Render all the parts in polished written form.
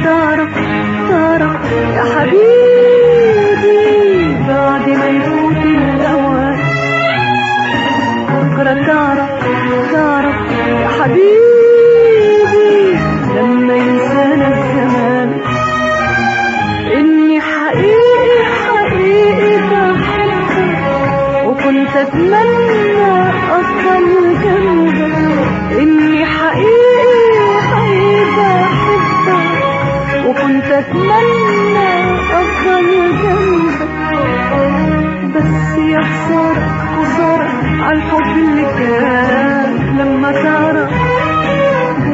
تعرف يا حبيبي بعد ما يفوت الأوان. بكرة تعرف يا حبيبي لما ينسانا الزمان إني حقيقي بحبك وكنت أتمنى أفضل جنبك. إني حقيقي بحبك وكنت أتمنى أفضل جنبك. بس يا خسارة عالحب اللي كان لما تعرف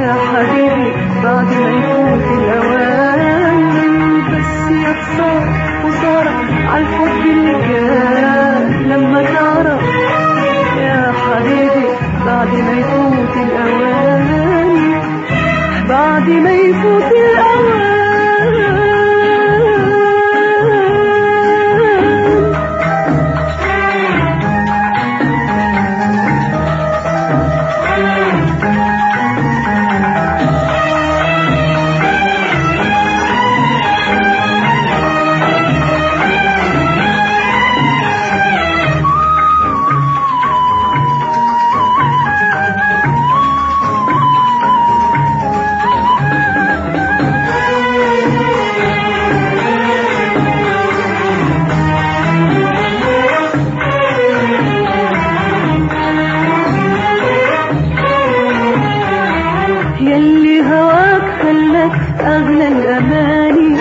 يا حبيبي بعد ما يفوت الأوان. بس يا خسارة عالحب اللي كان لما تعرف يا حبيبي بعد ما يفوت الأوان. بعد ما يفوت الأوان. يلي هواك خلاك أغلى الأماني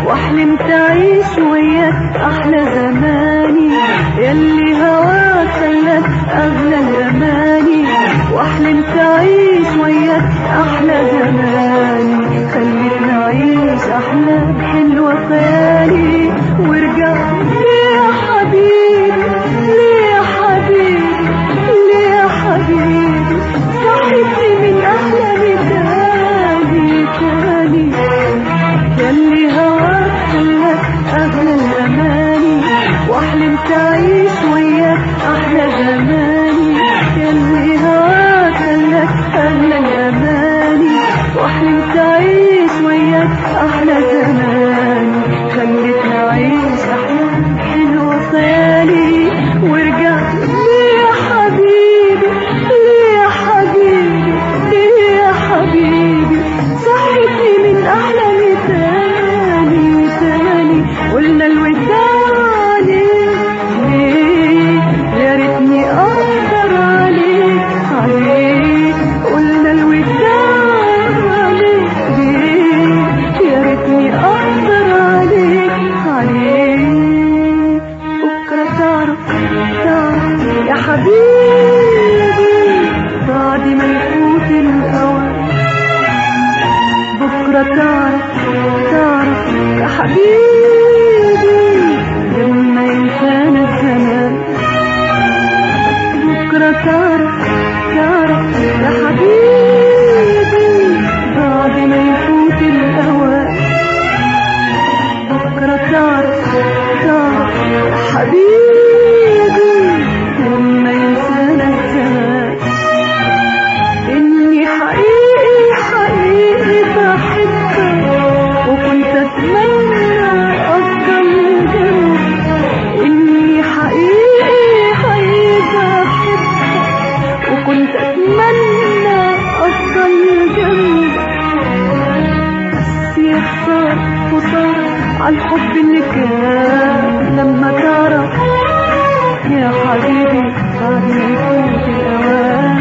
وحلمت أعيش وياك أحلى زماني. يلي هواك خلاك أغلى الأماني وحلمت أعيش وياك أحلى زماني. خليتنا أعيش أحلام حلوة خيالي وارجع ليه يا حبيبي ليه يا حبيبي ليه يا حبيبي صحتني من أحلامي تاني. يلي هواك خلاك أغلى الأماني وأحلمت أعيش وياك أحلى زماني. يلي هواك خلاك أغلى الأماني وأحلمت أعيش وياك أحلى زماني. خلتني أعيش أحلام حلوة خيالي وارجع ليه يا حبيبي ليه يا حبيبي ليه يا حبيبي صحتني من أحلامي تاني. قلنا الوداع ليه يا ريتني أقدر عليك قلنا الوداع ليه يا ريتني أقدر عليك. بكرة تعرف يا حبيبي بعد ما يفوت الأوان. بكرة تعرف يا حبيبي لما ينسانا الزمان. بكرة تعرف يا حبيبي بعد ما يفوت الأوان. بكرة تعرف يا حبيبي لما ينسانا الزمان. إني حقيقي بحبك وكنت أتمنى أفضل جنبك. إني حقيقي بحبك وكنت أتمنى أفضل جنبك. بس يا خسارة عالحب اللي كان لما تعرف يا حبيبي بعد ما يفوت الأوان.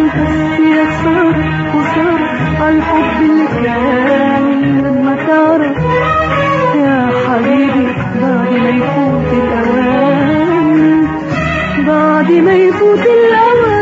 بس يا خسارة عالحب اللي كان لما تعرف يا حبيبي بعد ما يفوت الأوان. بعد ما يفوت الأوان.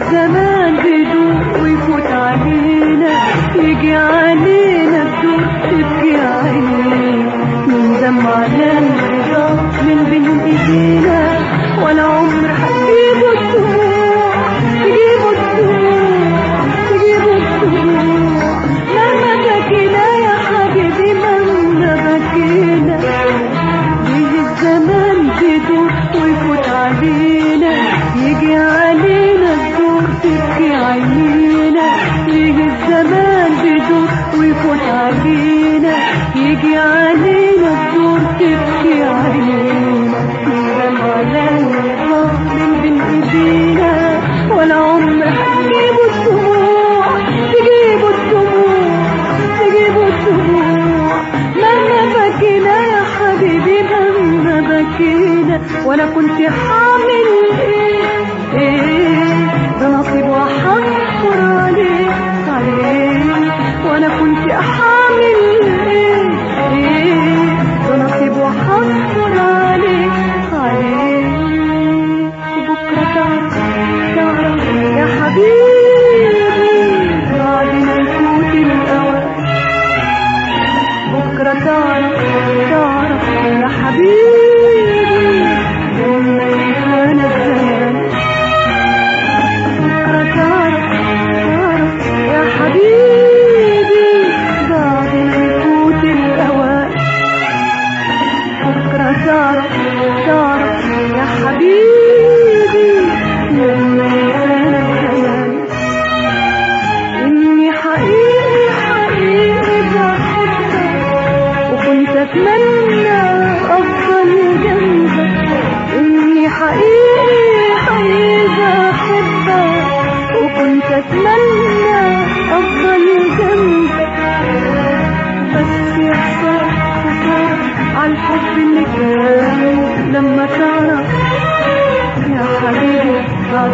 الزمان بيدوق ويفوت علينا، يجي علينا الدور تبكي عينينا، نندم على الرضا من بين ايدينا، ولا عمر هتجيبوا الدموع، تجيبوا الدموع، تجيبوا الدموع، مهما بكينا يا حبيبي مهما بكينا. يجي الزمان بيدور ويفوت علينا، يجي علينا الدور تبكي عينينا، يجي الزمان بيدور ويفوت علينا، يجي علينا الدور تبكي عينينا، ندم على الرضا من بين ايدينا، ولا عمر هتجيبوا الدموع، تجيبوا الدموع، تجيبوا الدموع، مهما بكينا يا حبيبي مهما بكينا. وانا كنت حامل ايه ده نصيب وحصر عليه عليه، وانا كنت حامل ايه ده نصيب وحصر عليه عليه. وبكره تعرف يا حبيبي بعد ما يفوت الاوان، بكره تعرف يا حبيبي لما يهان الزمان، بكره تعرف يا حبيبي بعد ما يفوت الاوان، بكره تعرف يا حبيبي لما يهان الزمان. اني حقيقي بحبك، وكنت اتمنى افضل جنبك، اني حقيقي بحبك، وكنت اتمنى افضل جنبك، بس يا خسارة عالحب اللي كان لما تعرف يا حبيبي بعد